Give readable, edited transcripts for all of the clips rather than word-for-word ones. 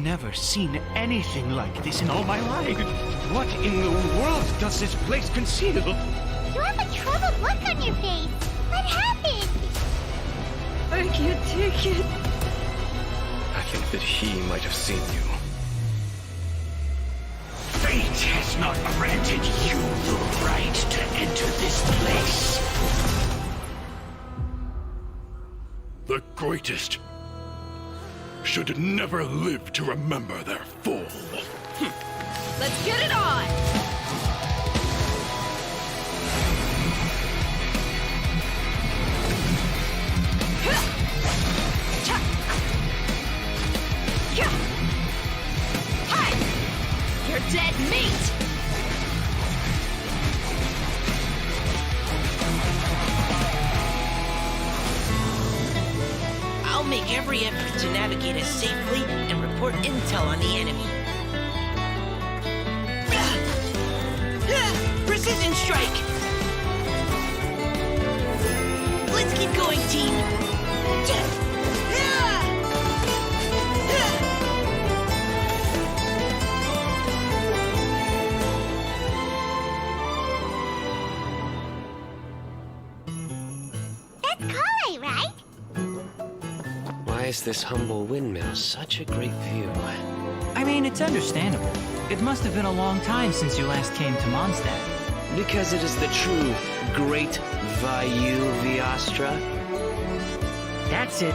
never seen anything like this in all my life. What in the world does this place conceal? You have a troubled look on your face. What happened? I can't take it. I think that he might have seen you. Fate has not granted you the right to enter this place. The greatest should never live to remember their fall. Let's get it on! You're dead meat! I'll make every effort to navigate us safely and report intel on the enemy. Precision strike! Let's keep going, team! That's Klee, right? Why is this humble windmill such a great view? I mean, it's understandable. It must have been a long time since you last came to Mondstadt. Because it is the true Great Vayu Viastra? That's it.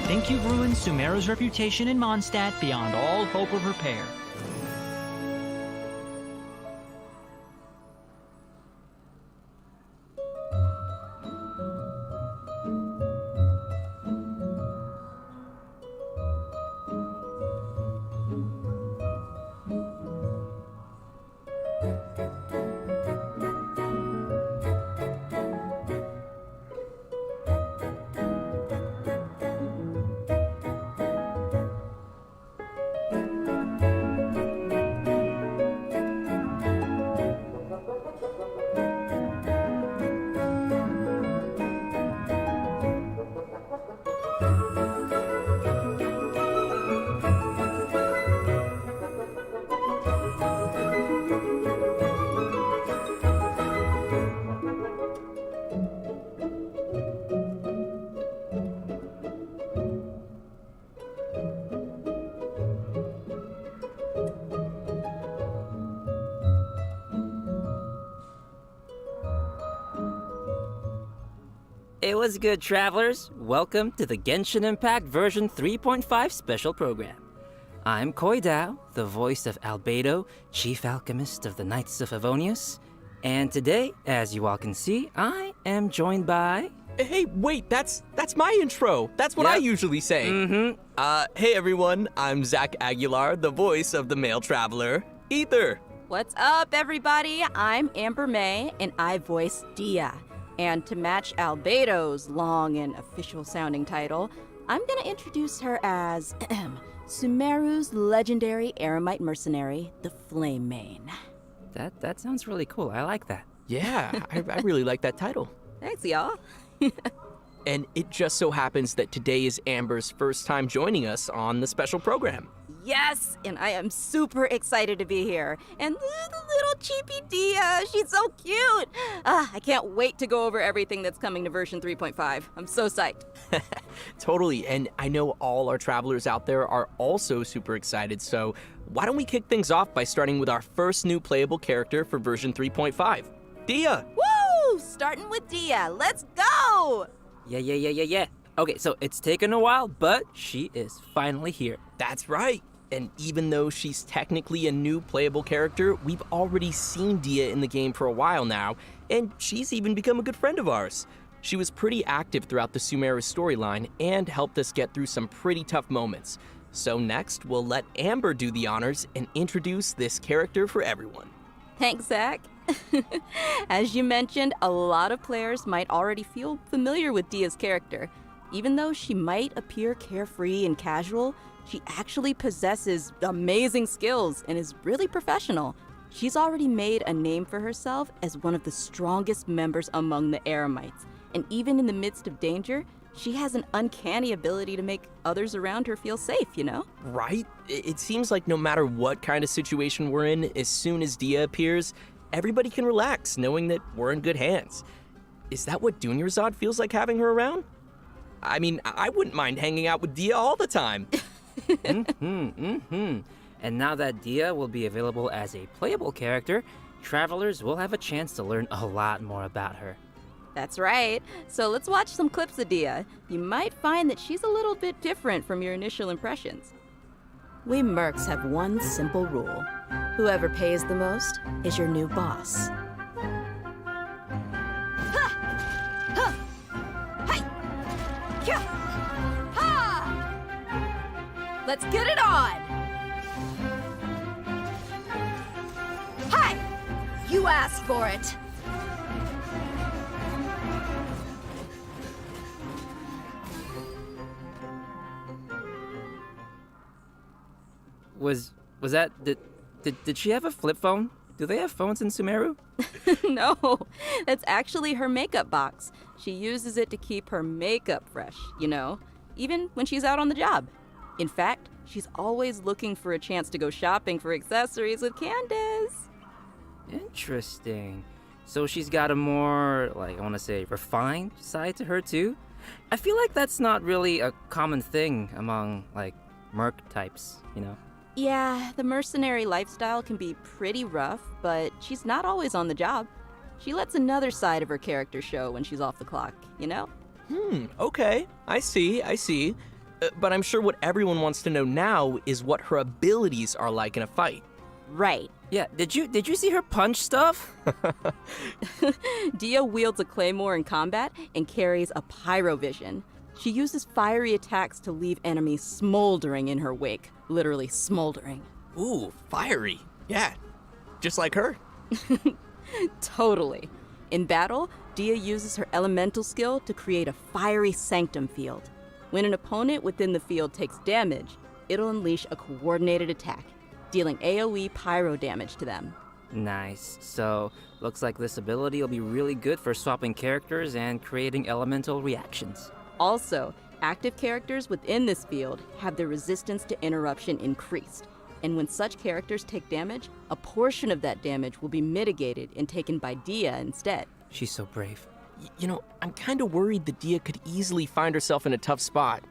Think you've ruined Sumeru's reputation in Mondstadt beyond all hope of repair. It was good, travelers. Welcome to the Genshin Impact version 3.5 special program. I'm Koidao, the voice of Albedo, Chief Alchemist of the Knights of Favonius. And today, as you all can see, I am joined by... Hey, wait, that's my intro. That's what I usually say. Hey everyone, I'm Zach Aguilar, the voice of the male traveler, Ether. What's up, everybody? I'm Amber May, and I voice Dia. And to match Albedo's long and official-sounding title, I'm gonna introduce her as Sumeru's legendary Eremite mercenary, the Flame Mane. That sounds really cool. I like that. Yeah, I really like that title. Thanks, y'all. And it just so happens that today is Amber's first time joining us on the special program. Yes, and I am super excited to be here. And the little cheapy Dia, she's so cute. I can't wait to go over everything that's coming to version 3.5. I'm so psyched. Totally, and I know all our travelers out there are also super excited, so why don't we kick things off by starting with our first new playable character for version 3.5, Dia. Woo! Starting with Dia. Let's go! Yeah. Okay, so it's taken a while, but she is finally here. That's right. And even though she's technically a new playable character, we've already seen Dia in the game for a while now, and she's even become a good friend of ours. She was pretty active throughout the Sumeru storyline and helped us get through some pretty tough moments. So next, we'll let Amber do the honors and introduce this character for everyone. Thanks, Zach. As you mentioned, a lot of players might already feel familiar with Dia's character. Even though she might appear carefree and casual, she actually possesses amazing skills and is really professional. She's already made a name for herself as one of the strongest members among the Eremites. And even in the midst of danger, she has an uncanny ability to make others around her feel safe, you know? Right? It seems like no matter what kind of situation we're in, as soon as Dia appears, everybody can relax knowing that we're in good hands. Is that what Dunyarzad feels like having her around? I mean, I wouldn't mind hanging out with Dia all the time. And now that Dia will be available as a playable character, travelers will have a chance to learn a lot more about her. That's right. So let's watch some clips of Dia. You might find that she's a little bit different from your initial impressions. We mercs have one simple rule. Whoever pays the most is your new boss. Let's get it on! Hi! You asked for it! Was that did she have a flip phone? Do they have phones in Sumeru? No, that's actually her makeup box. She uses it to keep her makeup fresh, you know, even when she's out on the job. In fact, she's always looking for a chance to go shopping for accessories with Candace. Interesting. So she's got a more, I want to say, refined side to her too? I feel like that's not really a common thing among, merc types, you know? Yeah, the mercenary lifestyle can be pretty rough, but she's not always on the job. She lets another side of her character show when she's off the clock, you know? Okay. I see. But I'm sure what everyone wants to know now is what her abilities are like in a fight. Right. Yeah, did you see her punch stuff? Dia wields a claymore in combat and carries a pyrovision. She uses fiery attacks to leave enemies smoldering in her wake. Literally smoldering. Ooh, fiery. Yeah, just like her. Totally. In battle, Dia uses her elemental skill to create a fiery sanctum field. When an opponent within the field takes damage, it'll unleash a coordinated attack, dealing AoE pyro damage to them. Nice. So, looks like this ability will be really good for swapping characters and creating elemental reactions. Also, active characters within this field have their resistance to interruption increased, and when such characters take damage, a portion of that damage will be mitigated and taken by Dia instead. She's so brave. You know, I'm kind of worried that Dia could easily find herself in a tough spot.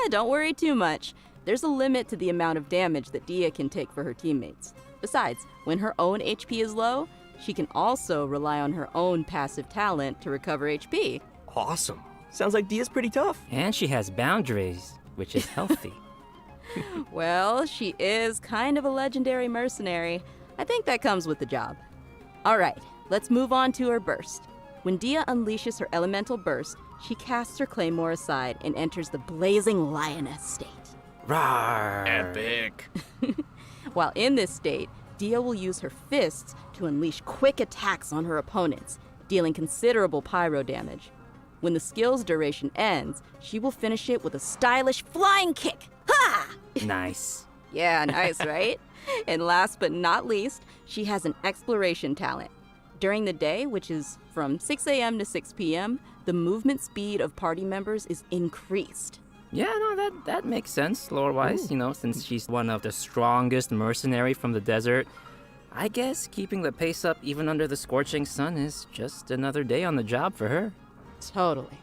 Don't worry too much. There's a limit to the amount of damage that Dia can take for her teammates. Besides, when her own HP is low, she can also rely on her own passive talent to recover HP. Awesome. Sounds like Dia's pretty tough. And she has boundaries, which is healthy. Well, she is kind of a legendary mercenary. I think that comes with the job. All right, let's move on to her burst. When Dia unleashes her elemental burst, she casts her claymore aside and enters the blazing lioness state. Rawr! Epic. While in this state, Dia will use her fists to unleash quick attacks on her opponents, dealing considerable pyro damage. When the skill's duration ends, she will finish it with a stylish flying kick. Ha! Nice. Yeah, nice, right? And last but not least, she has an exploration talent. During the day, which is from 6 a.m. to 6 p.m., the movement speed of party members is increased. Yeah, no, that makes sense, lore-wise, you know, since she's one of the strongest mercenary from the desert. I guess keeping the pace up even under the scorching sun is just another day on the job for her. Totally.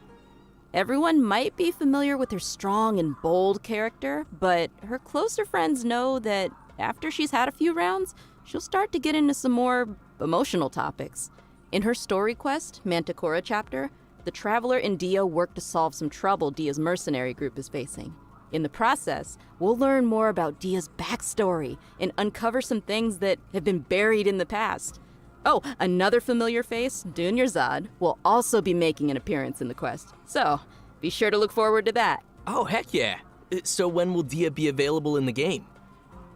Everyone might be familiar with her strong and bold character, but her closer friends know that after she's had a few rounds, she'll start to get into some more emotional topics. In her story quest, Manticora chapter, the Traveler and Dia work to solve some trouble Dia's mercenary group is facing. In the process, we'll learn more about Dia's backstory and uncover some things that have been buried in the past. Oh, another familiar face, Dunyarzad, will also be making an appearance in the quest. So, be sure to look forward to that. Oh, heck yeah. So when will Dia be available in the game?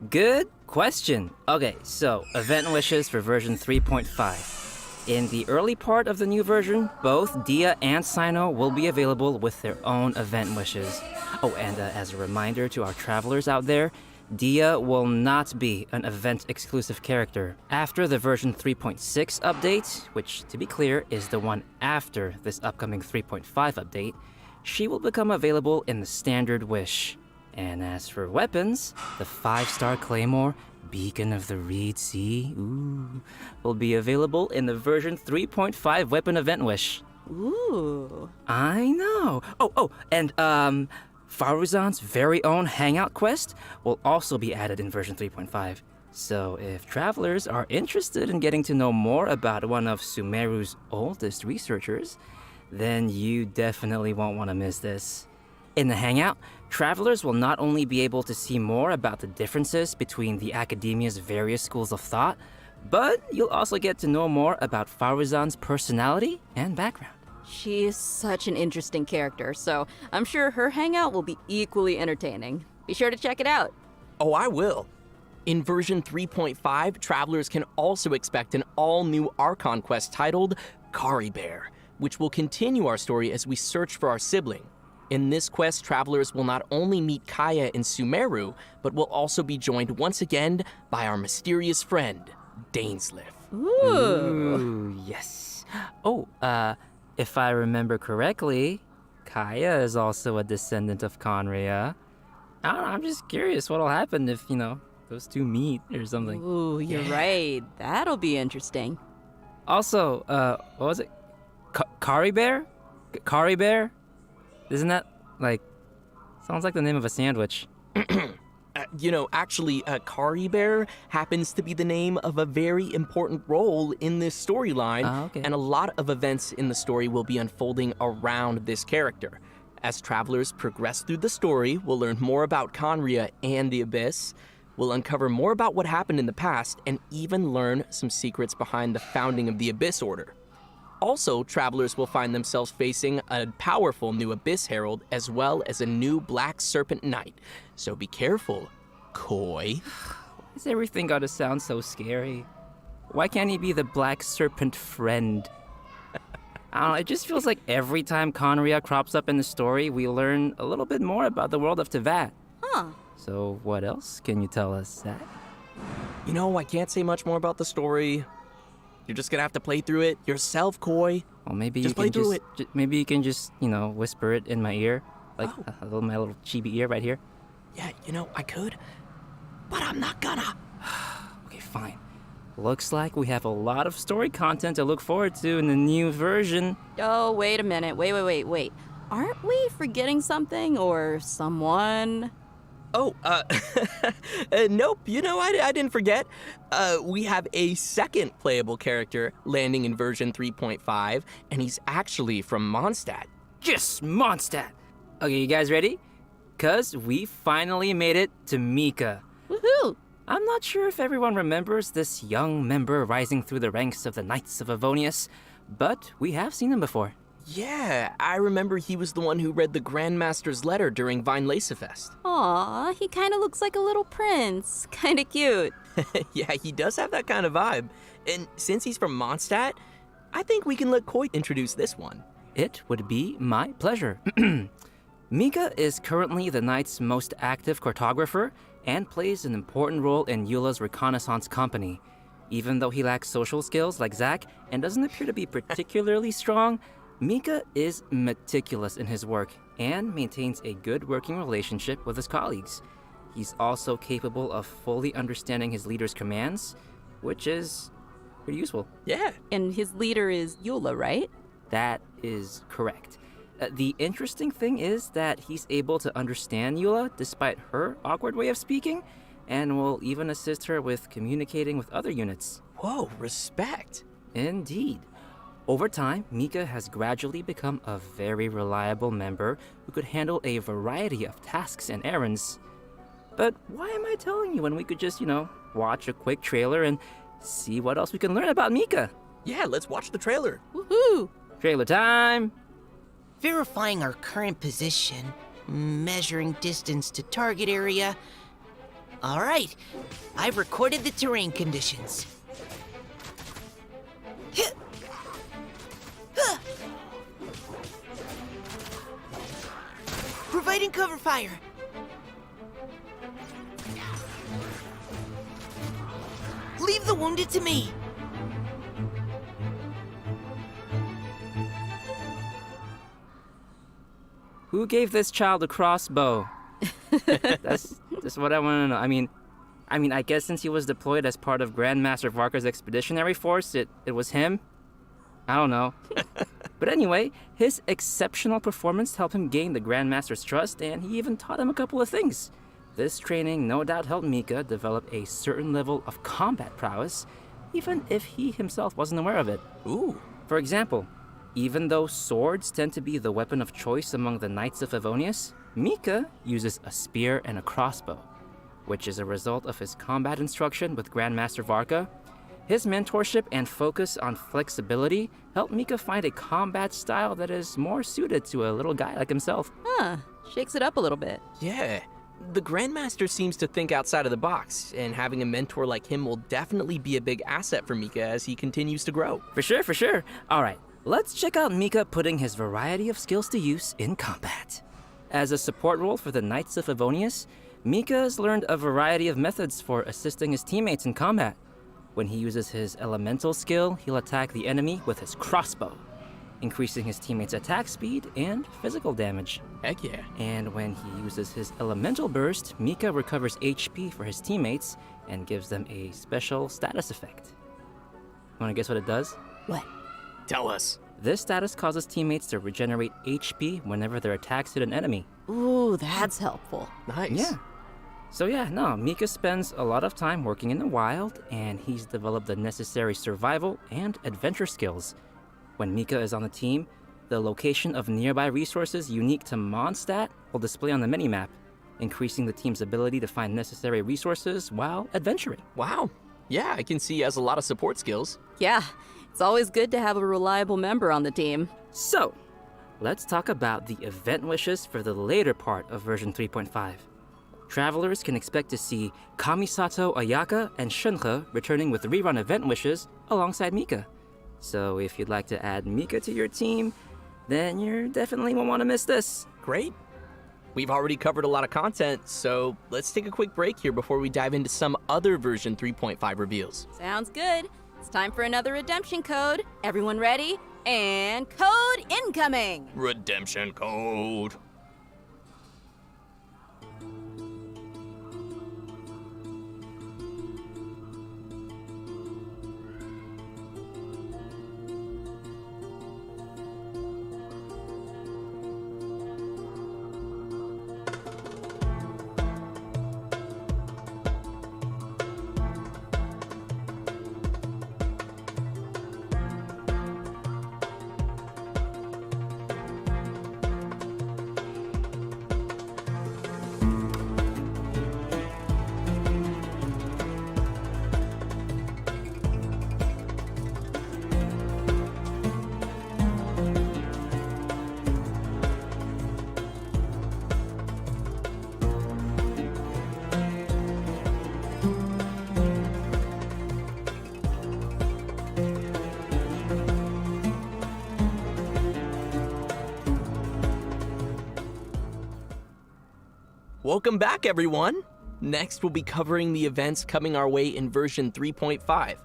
Good question. Okay, so event wishes for version 3.5. In the early part of the new version, both Dia and Sino will be available with their own event wishes. Oh, and as a reminder to our travelers out there, Dia will not be an event-exclusive character. After the version 3.6 update, which, to be clear, is the one after this upcoming 3.5 update, she will become available in the standard wish. And as for weapons, the 5-star Claymore, Beacon of the Reed Sea, will be available in the version 3.5 weapon event wish. Ooh. I know. And Faruzan's very own Hangout quest will also be added in version 3.5. So if travelers are interested in getting to know more about one of Sumeru's oldest researchers, then you definitely won't want to miss this. In the Hangout, travelers will not only be able to see more about the differences between the academia's various schools of thought, but you'll also get to know more about Faruzan's personality and background. She is such an interesting character, so I'm sure her hangout will be equally entertaining. Be sure to check it out. Oh, I will. In version 3.5, travelers can also expect an all-new Archon quest titled Kari Bear, which will continue our story as we search for our sibling. In this quest, travelers will not only meet Kaya and Sumeru, but will also be joined once again by our mysterious friend, Dainsliff. Ooh, yes. If I remember correctly, Kaya is also a descendant of Conria. I don't know, I'm just curious what'll happen if, those two meet or something. Ooh, you're right. That'll be interesting. Also, what was it? Kari Bear? Kari Bear? Isn't that, sounds like the name of a sandwich. Actually, Kari Bear happens to be the name of a very important role in this storyline, okay. And a lot of events in the story will be unfolding around this character. As travelers progress through the story, we'll learn more about Conria and the Abyss, we'll uncover more about what happened in the past, and even learn some secrets behind the founding of the Abyss Order. Also, travelers will find themselves facing a powerful new Abyss Herald as well as a new Black Serpent Knight. So be careful, Koi. Why is everything gotta sound so scary? Why can't he be the Black Serpent friend? I don't know, it just feels like every time Conria crops up in the story, we learn a little bit more about the world of Teyvat. Huh. So what else can you tell us, Zach? I can't say much more about the story. You're just gonna have to play through it yourself, Koi. Well, maybe just you can play through it. Maybe you can just, whisper it in my ear, my little chibi ear right here. Yeah, I could, but I'm not gonna. Okay, fine. Looks like we have a lot of story content to look forward to in the new version. Oh, wait a minute. Wait. Aren't we forgetting something or someone? Oh, nope, I didn't forget. We have a second playable character landing in version 3.5, and he's actually from Mondstadt. Yes, Mondstadt! Okay, you guys ready? 'Cause we finally made it to Mika. Woohoo! I'm not sure if everyone remembers this young member rising through the ranks of the Knights of Avonius, but we have seen him before. Yeah, I remember he was the one who read the Grandmaster's letter during Vine Lacefest. Aw, he kind of looks like a little prince. Kind of cute. Yeah, he does have that kind of vibe. And since he's from Mondstadt, I think we can let Koi introduce this one. It would be my pleasure. Mika is currently the Knight's most active cartographer and plays an important role in Eula's reconnaissance company. Even though he lacks social skills like Zack and doesn't appear to be particularly strong, Mika is meticulous in his work and maintains a good working relationship with his colleagues. He's also capable of fully understanding his leader's commands, which is pretty useful. Yeah. And his leader is Eula, right? That is correct. The interesting thing is that he's able to understand Eula despite her awkward way of speaking, and will even assist her with communicating with other units. Whoa, respect. Indeed. Over time, Mika has gradually become a very reliable member who could handle a variety of tasks and errands. But why am I telling you when we could just, watch a quick trailer and see what else we can learn about Mika? Yeah, let's watch the trailer. Woohoo! Trailer time! Verifying our current position, measuring distance to target area. All right, I've recorded the terrain conditions. Providing cover fire. Leave the wounded to me. Who gave this child a crossbow? That's what I want to know. I mean, I guess since he was deployed as part of Grandmaster Varka's expeditionary force, it was him? I don't know. But anyway, his exceptional performance helped him gain the Grandmaster's trust, and he even taught him a couple of things. This training no doubt helped Mika develop a certain level of combat prowess, even if he himself wasn't aware of it. Ooh. For example, even though swords tend to be the weapon of choice among the Knights of Favonius, Mika uses a spear and a crossbow, which is a result of his combat instruction with Grandmaster Varka. His mentorship and focus on flexibility helped Mika find a combat style that is more suited to a little guy like himself. Huh, shakes it up a little bit. Yeah. The Grandmaster seems to think outside of the box, and having a mentor like him will definitely be a big asset for Mika as he continues to grow. For sure. All right, let's check out Mika putting his variety of skills to use in combat. As a support role for the Knights of Favonius, Mika has learned a variety of methods for assisting his teammates in combat. When he uses his elemental skill, he'll attack the enemy with his crossbow, increasing his teammates' attack speed and physical damage. Heck yeah. And when he uses his elemental burst, Mika recovers HP for his teammates and gives them a special status effect. Wanna guess what it does? What? Tell us. This status causes teammates to regenerate HP whenever their attacks hit an enemy. Ooh, that's helpful. Nice. Yeah. So Mika spends a lot of time working in the wild, and he's developed the necessary survival and adventure skills. When Mika is on the team, the location of nearby resources unique to Mondstadt will display on the minimap, increasing the team's ability to find necessary resources while adventuring. Wow. Yeah, I can see he has a lot of support skills. Yeah, it's always good to have a reliable member on the team. So, let's talk about the event wishes for the later part of version 3.5. Travelers can expect to see Kamisato Ayaka and Shunhe returning with rerun event wishes alongside Mika. So if you'd like to add Mika to your team, then you definitely won't want to miss this. Great. We've already covered a lot of content, so let's take a quick break here before we dive into some other version 3.5 reveals. Sounds good. It's time for another redemption code. Everyone ready? And code incoming! Redemption code. Welcome back, everyone! Next, we'll be covering the events coming our way in version 3.5.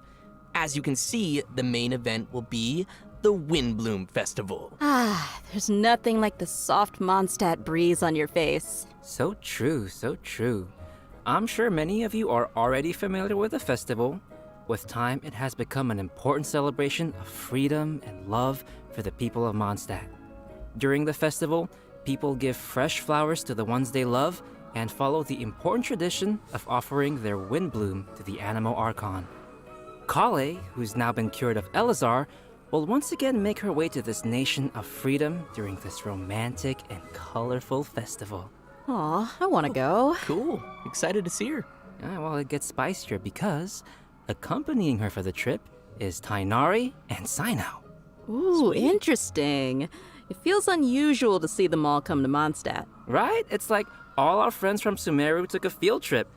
As you can see, the main event will be the Windbloom Festival. Ah, there's nothing like the soft Mondstadt breeze on your face. So true. I'm sure many of you are already familiar with the festival. With time, it has become an important celebration of freedom and love for the people of Mondstadt. During the festival, people give fresh flowers to the ones they love and follow the important tradition of offering their Windbloom to the Animo Archon. Klee, who's now been cured of Elazar, will once again make her way to this nation of freedom during this romantic and colorful festival. Aw, I want to go. Cool. Excited to see her. Well, it gets spicier because accompanying her for the trip is Tainari and Sinao. Ooh, interesting. It feels unusual to see them all come to Mondstadt. Right? It's like all our friends from Sumeru took a field trip.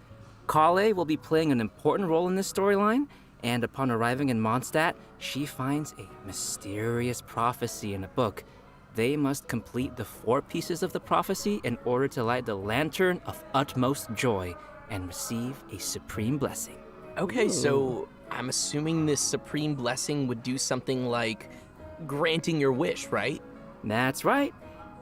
Klee will be playing an important role in this storyline, and upon arriving in Mondstadt, she finds a mysterious prophecy in a book. They must complete the 4 pieces of the prophecy in order to light the lantern of utmost joy and receive a supreme blessing. Okay, so I'm assuming this supreme blessing would do something like granting your wish, right? That's right.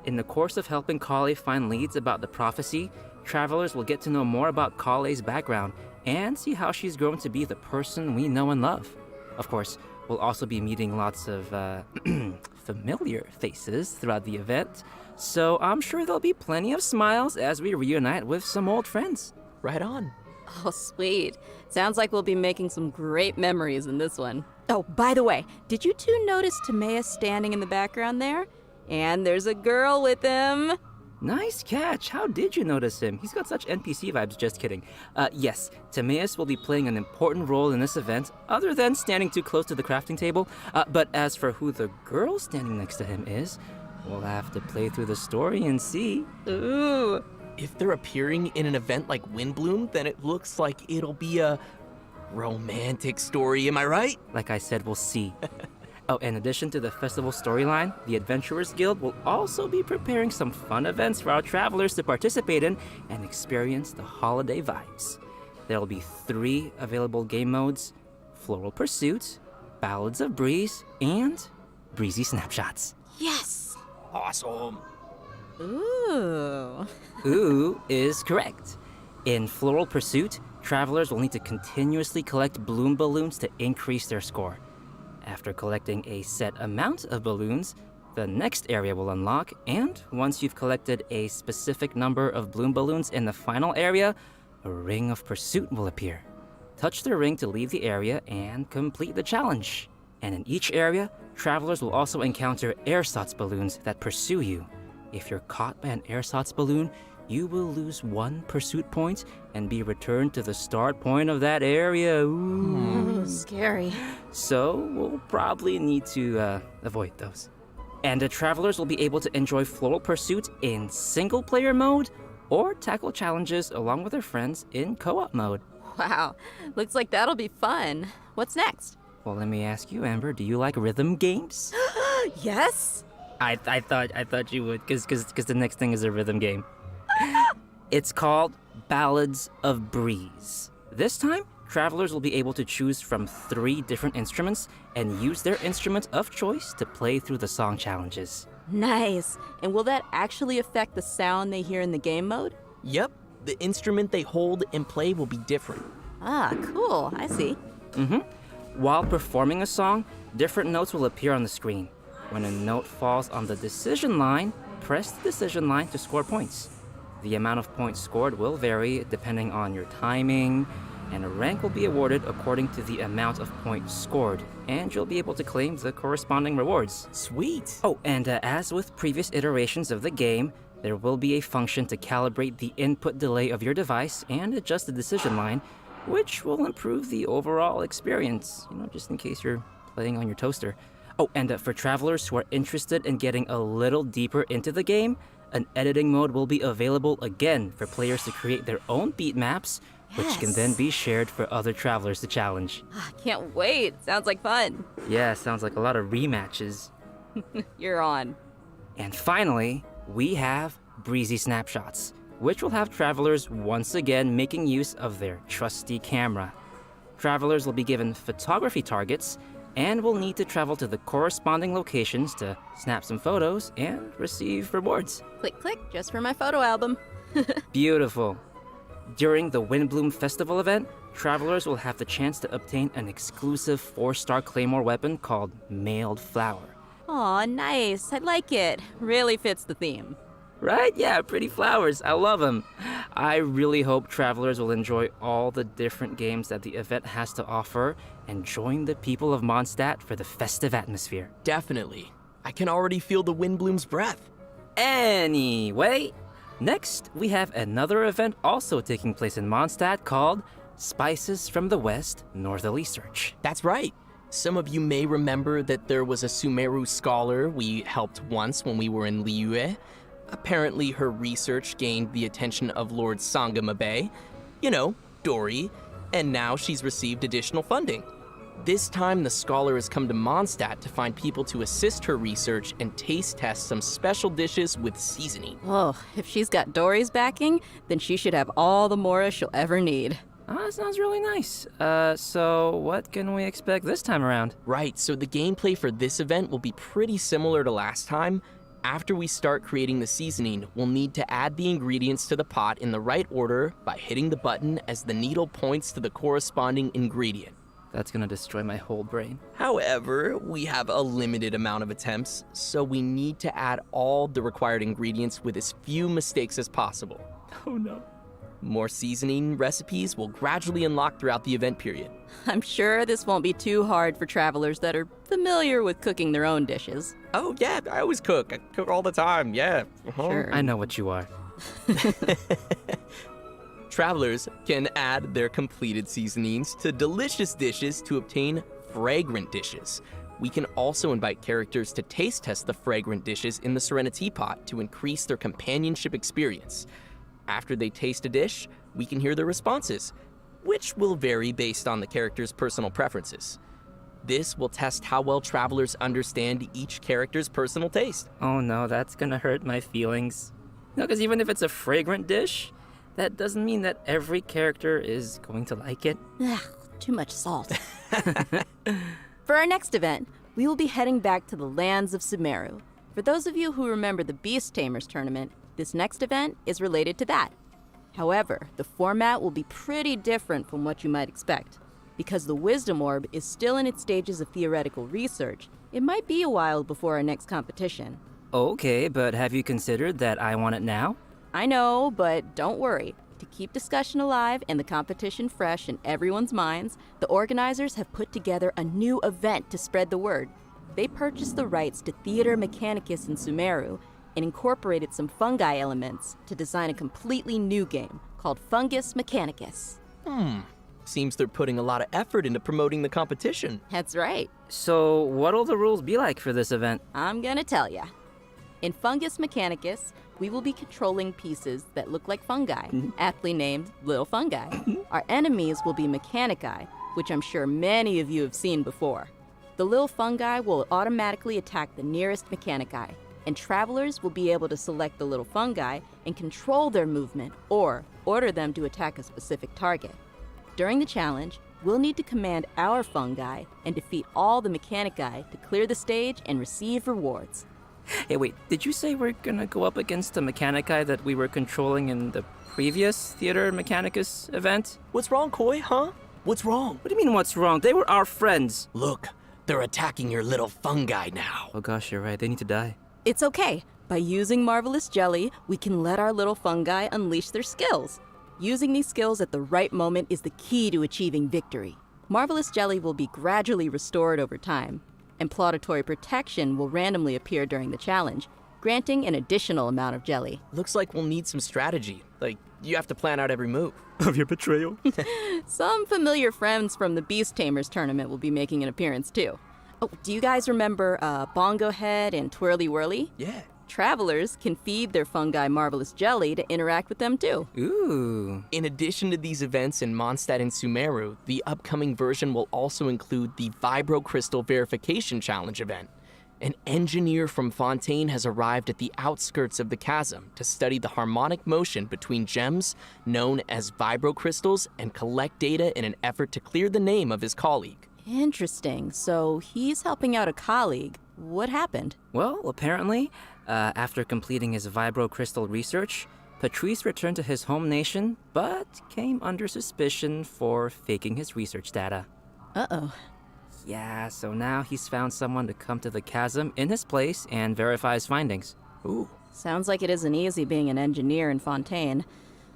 In the course of helping Klee find leads about the prophecy, travelers will get to know more about Klee's background and see how she's grown to be the person we know and love. Of course, we'll also be meeting lots of familiar faces throughout the event, so I'm sure there'll be plenty of smiles as we reunite with some old friends. Right on. Oh, sweet. Sounds like we'll be making some great memories in this one. Oh, by the way, did you two notice Timaeus standing in the background there? And there's a girl with him. Nice catch. How did you notice him? He's got such NPC vibes, just kidding. Yes, Timaeus will be playing an important role in this event, other than standing too close to the crafting table. But as for who the girl standing next to him is, we'll have to play through the story and see. Ooh. If they're appearing in an event like Windbloom, then it looks like it'll be a romantic story, am I right? Like I said, we'll see. Oh, in addition to the festival storyline, the Adventurers Guild will also be preparing some fun events for our travelers to participate in and experience the holiday vibes. There will be 3 available game modes: Floral Pursuit, Ballads of Breeze, and Breezy Snapshots. Yes. Awesome. Ooh. Ooh is correct. In Floral Pursuit, travelers will need to continuously collect bloom balloons to increase their score. After collecting a set amount of balloons, the next area will unlock, and once you've collected a specific number of bloom balloons in the final area, a ring of pursuit will appear. Touch the ring to leave the area and complete the challenge. And in each area, travelers will also encounter ersatz balloons that pursue you. If you're caught by an ersatz balloon, you will lose 1 pursuit point and be returned to the start point of that area. Ooh. Scary. So we'll probably need to avoid those. And the travelers will be able to enjoy Floral Pursuit in single-player mode or tackle challenges along with their friends in co-op mode. Wow. Looks like that'll be fun. What's next? Well, let me ask you, Amber, do you like rhythm games? Yes. I thought you would, because the next thing is a rhythm game. It's called Ballads of Breeze. This time, travelers will be able to choose from 3 different instruments and use their instrument of choice to play through the song challenges. Nice. And will that actually affect the sound they hear in the game mode? Yep, the instrument they hold and play will be different. Ah, cool. I see. While performing a song, different notes will appear on the screen. When a note falls on the decision line, press the decision line to score points. The amount of points scored will vary depending on your timing, and a rank will be awarded according to the amount of points scored, and you'll be able to claim the corresponding rewards. Sweet. Oh, and as with previous iterations of the game, there will be a function to calibrate the input delay of your device and adjust the decision line, which will improve the overall experience, just in case you're playing on your toaster. Oh, and for travelers who are interested in getting a little deeper into the game, an editing mode will be available again for players to create their own beat maps, which can then be shared for other travelers to challenge. Can't wait. Sounds like fun. Yeah, sounds like a lot of rematches. You're on. And finally, we have Breezy Snapshots, which will have travelers once again making use of their trusty camera. Travelers will be given photography targets and will need to travel to the corresponding locations to snap some photos and receive rewards. Click, click, just for my photo album. Beautiful. During the Windbloom Festival event, travelers will have the chance to obtain an exclusive 4-star Claymore weapon called Mailed Flower. Aw, nice. I like it. Really fits the theme. Right? Yeah, pretty flowers. I love them. I really hope travelers will enjoy all the different games that the event has to offer and join the people of Mondstadt for the festive atmosphere. Definitely. I can already feel the Windbloom's breath. Anyway, next we have another event also taking place in Mondstadt called Spices from the West Northerly Search. That's right. Some of you may remember that there was a Sumeru scholar we helped once when we were in Liyue. Apparently, her research gained the attention of Lord Sangamabe, Dory, and now she's received additional funding. This time, the scholar has come to Mondstadt to find people to assist her research and taste test some special dishes with seasoning. Oh, if she's got Dory's backing, then she should have all the Mora she'll ever need. That sounds really nice. So what can we expect this time around? Right, so the gameplay for this event will be pretty similar to last time. After we start creating the seasoning, we'll need to add the ingredients to the pot in the right order by hitting the button as the needle points to the corresponding ingredient. That's gonna destroy my whole brain. However, we have a limited amount of attempts, so we need to add all the required ingredients with as few mistakes as possible. Oh no. More seasoning recipes will gradually unlock throughout the event period. I'm sure this won't be too hard for travelers that are familiar with cooking their own dishes. Oh yeah, I always cook. I cook all the time, yeah. Sure. I know what you are. Travelers can add their completed seasonings to delicious dishes to obtain fragrant dishes. We can also invite characters to taste test the fragrant dishes in the Serenity Pot to increase their companionship experience. After they taste a dish, we can hear their responses, which will vary based on the character's personal preferences. This will test how well travelers understand each character's personal taste. Oh no, that's gonna hurt my feelings. No, because even if it's a fragrant dish, that doesn't mean that every character is going to like it. Ugh, too much salt. For our next event, we will be heading back to the lands of Sumeru. For those of you who remember the Beast Tamers tournament, this next event is related to that. However, the format will be pretty different from what you might expect. Because the Wisdom Orb is still in its stages of theoretical research, it might be a while before our next competition. Okay, but have you considered that I want it now? I know, but don't worry. To keep discussion alive and the competition fresh in everyone's minds, the organizers have put together a new event to spread the word. They purchased the rights to Theater Mechanicus in Sumeru and incorporated some fungi elements to design a completely new game called Fungus Mechanicus. Seems they're putting a lot of effort into promoting the competition. That's right. So, what'll the rules be like for this event? I'm gonna tell ya. In Fungus Mechanicus, we will be controlling pieces that look like fungi, aptly named little fungi. Our enemies will be mechanici, which I'm sure many of you have seen before. The little fungi will automatically attack the nearest mechanici, and travelers will be able to select the little fungi and control their movement or order them to attack a specific target. During the challenge, we'll need to command our fungi and defeat all the mechanici to clear the stage and receive rewards. Hey, wait, did you say we're gonna go up against the Mechanici that we were controlling in the previous Theater Mechanicus event? What's wrong, Koi, huh? What's wrong? What do you mean, what's wrong? They were our friends. Look, they're attacking your little fungi now. Oh gosh, you're right, they need to die. It's okay. By using Marvelous Jelly, we can let our little fungi unleash their skills. Using these skills at the right moment is the key to achieving victory. Marvelous Jelly will be gradually restored over time, and Plauditory Protection will randomly appear during the challenge, granting an additional amount of jelly. Looks like we'll need some strategy. Like, you have to plan out every move. Of your betrayal? Some familiar friends from the Beast Tamers tournament will be making an appearance too. Oh, do you guys remember Bongo Head and Twirly Whirly? Yeah. Travelers can feed their fungi Marvelous Jelly to interact with them too. Ooh. In addition to these events in Mondstadt and Sumeru, the upcoming version will also include the Vibro Crystal Verification Challenge event. An engineer from Fontaine has arrived at the outskirts of the chasm to study the harmonic motion between gems known as vibro crystals and collect data in an effort to clear the name of his colleague. Interesting. So he's helping out a colleague. What happened? Well, apparently, after completing his vibro crystal research, Patrice returned to his home nation, but came under suspicion for faking his research data. Uh-oh. Yeah, so now he's found someone to come to the chasm in his place and verify his findings. Ooh. Sounds like it isn't easy being an engineer in Fontaine.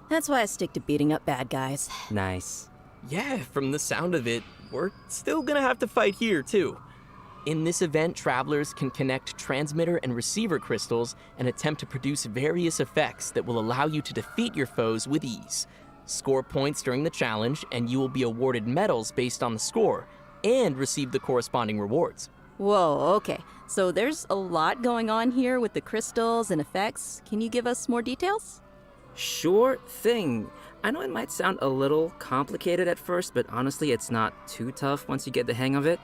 That's why I stick to beating up bad guys. Nice. Yeah, from the sound of it, we're still gonna have to fight here, too. In this event, travelers can connect transmitter and receiver crystals and attempt to produce various effects that will allow you to defeat your foes with ease. Score points during the challenge, and you will be awarded medals based on the score, and receive the corresponding rewards. Whoa, okay. So there's a lot going on here with the crystals and effects. Can you give us more details? Sure thing. I know it might sound a little complicated at first, but honestly, it's not too tough once you get the hang of it.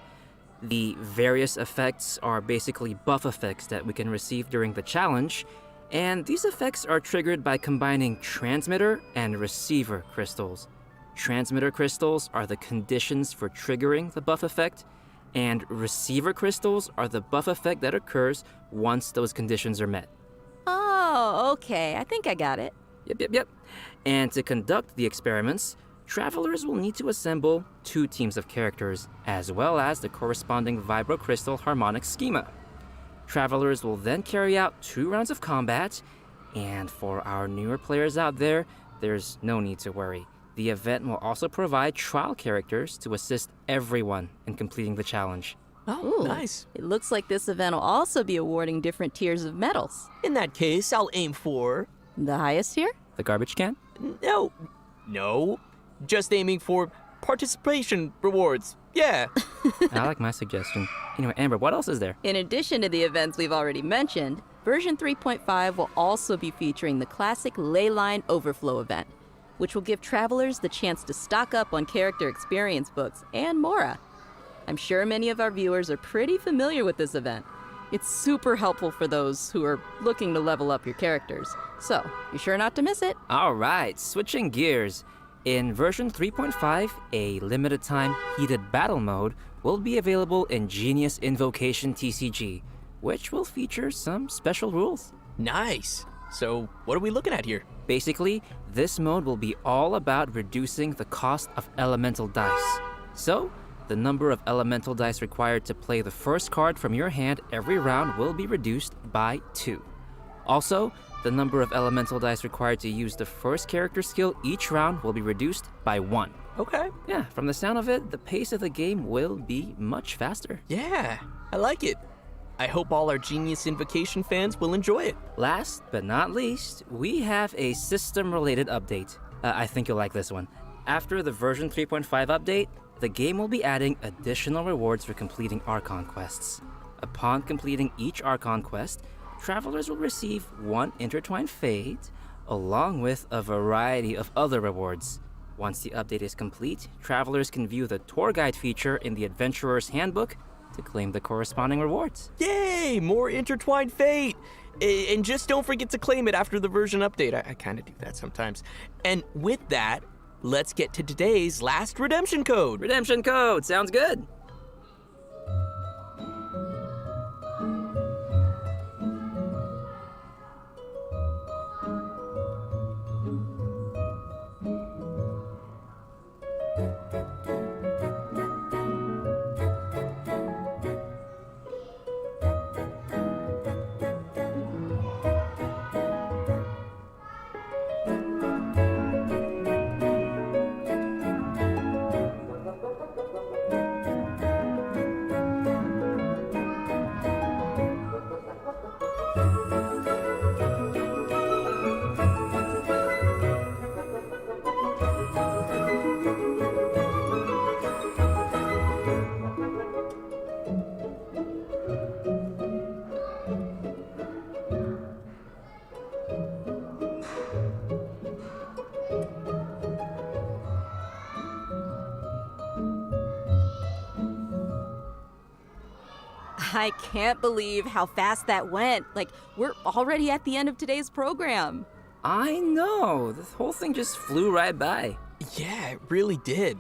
The various effects are basically buff effects that we can receive during the challenge, and these effects are triggered by combining transmitter and receiver crystals. Transmitter crystals are the conditions for triggering the buff effect, And receiver crystals are the buff effect that occurs once those conditions are met. Oh, okay. I think I got it. Yep. And to conduct the experiments, travelers will need to assemble 2 teams of characters, as well as the corresponding vibrocrystal harmonic schema. Travelers will then carry out 2 rounds of combat, and for our newer players out there, there's no need to worry. The event will also provide trial characters to assist everyone in completing the challenge. Oh, Ooh. nice. It looks like this event will also be awarding different tiers of medals. In that case, I'll aim for... The highest tier? The garbage can? No. Just aiming for participation rewards. Yeah. I like my suggestion. Anyway, Amber, what else is there? In addition to the events we've already mentioned, version 3.5 will also be featuring the classic Leyline Overflow event, which will give travelers the chance to stock up on character experience books and more. I'm sure many of our viewers are pretty familiar with this event. It's super helpful for those who are looking to level up your characters, so be sure not to miss it. All right, switching gears. In version 3.5, a limited time heated battle mode will be available in Genius Invocation TCG, which will feature some special rules. Nice. So, what are we looking at here? Basically, this mode will be all about reducing the cost of elemental dice. So, the number of elemental dice required to play the first card from your hand every round will be reduced by 2. Also, the number of elemental dice required to use the first character skill each round will be reduced by 1. Okay. Yeah, from the sound of it, the pace of the game will be much faster. Yeah, I like it. I hope all our Genius Invocation fans will enjoy it. Last but not least, we have a system-related update. I think you'll like this one. After the version 3.5 update, the game will be adding additional rewards for completing Archon quests. Upon completing each Archon quest, travelers will receive 1 intertwined fate, along with a variety of other rewards. Once the update is complete, travelers can view the tour guide feature in the Adventurer's Handbook to claim the corresponding rewards. Yay! More intertwined fate! And just don't forget to claim it after the version update. I kind of do that sometimes. And with that, let's get to today's last redemption code. Redemption code, sounds good. I can't believe how fast that went. Like, we're already at the end of today's program. I know, the whole thing just flew right by. Yeah, it really did.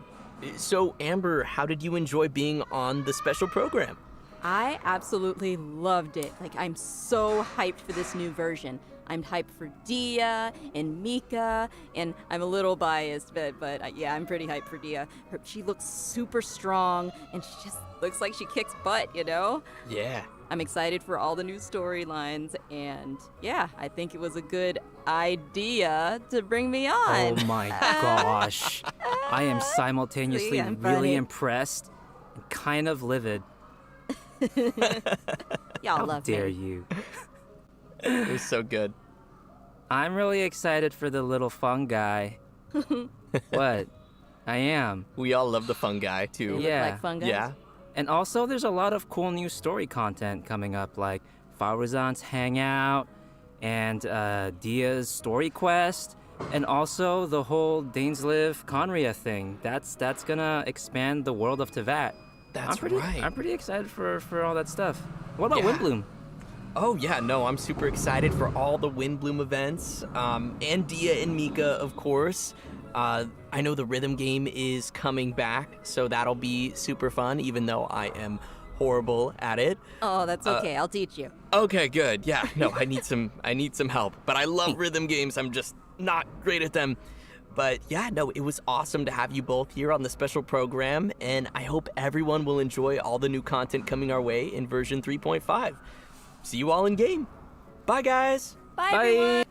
So, Amber, how did you enjoy being on the special program? I absolutely loved it. Like, I'm so hyped for this new version. I'm hyped for Dia and Mika, and I'm a little biased, but yeah, I'm pretty hyped for Dia. She looks super strong, and she just looks like she kicks butt, you know? Yeah. I'm excited for all the new storylines, and yeah, I think it was a good idea to bring me on. Oh my gosh. I am simultaneously See, I'm really funny. impressed and kind of livid. Y'all How love dare me. you? It was so good. I'm really excited for the little fun guy. What? I am. We all love the fun guy, too. They look Yeah. like fun guys. Yeah. And also, there's a lot of cool new story content coming up, like Faruzan's Hangout and Dia's Story Quest, and also the whole Dainsliv Conria thing. That's gonna expand the world of Tevat. That's I'm pretty right. excited for all that stuff. What about Yeah. Windbloom? Oh yeah, no, I'm super excited for all the Windbloom events, and Dia and Mika, of course. I know the rhythm game is coming back, so that'll be super fun, even though I am horrible at it. Oh, that's okay. I'll teach you. Okay, good. Yeah, no, I need some help. But I love rhythm games. I'm just not great at them. But yeah, no, it was awesome to have you both here on the special program, and I hope everyone will enjoy all the new content coming our way in version 3.5. See you all in game. Bye, guys. Bye, everyone.